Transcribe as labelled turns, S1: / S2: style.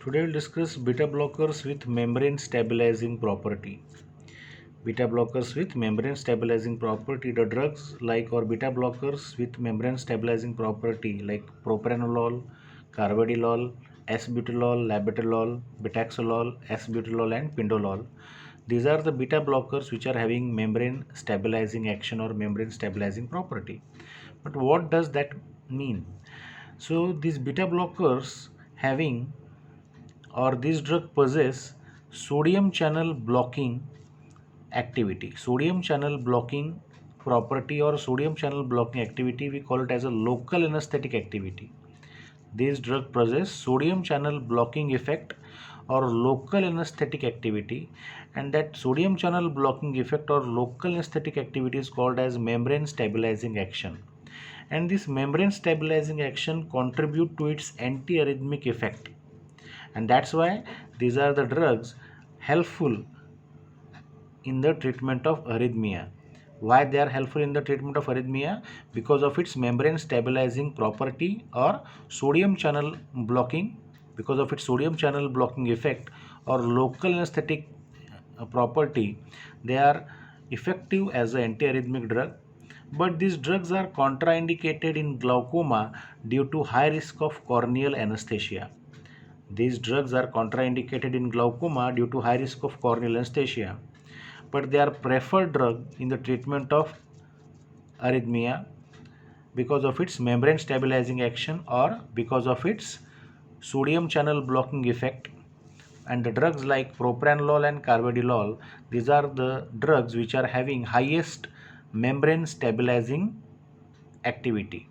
S1: Today we'll discuss beta blockers with membrane stabilizing property. Beta blockers with membrane stabilizing property. The drugs like or beta blockers with membrane stabilizing property like propranolol, carvedilol, S-butylol, labetalol, betaxolol, S-butylol and pindolol. These are the beta blockers which are having membrane stabilizing action or membrane stabilizing property. But what does that mean? So these beta blockers having or this drug possess sodium channel blocking activity. Sodium channel blocking property or sodium channel blocking activity, we call it as a local anesthetic activity. This drug possess sodium channel blocking effect or local anesthetic activity, and that sodium channel blocking effect or local anesthetic activity is called as membrane stabilizing action. And this membrane stabilizing action contribute to its antiarrhythmic effect, and that's why these are the drugs helpful in the treatment of arrhythmia. Why they are helpful in the treatment of arrhythmia? Because of its membrane stabilizing property or sodium channel blocking, because of its sodium channel blocking effect or local anesthetic property. They are effective as an antiarrhythmic drug, but these drugs are contraindicated in glaucoma due to high risk of corneal anesthesia. These drugs are contraindicated in glaucoma due to high risk of corneal anesthesia, but they are preferred drug in the treatment of arrhythmia because of its membrane stabilizing action or because of its sodium channel blocking effect. And the drugs like propranolol and carvedilol, these are the drugs which are having highest membrane stabilizing activity.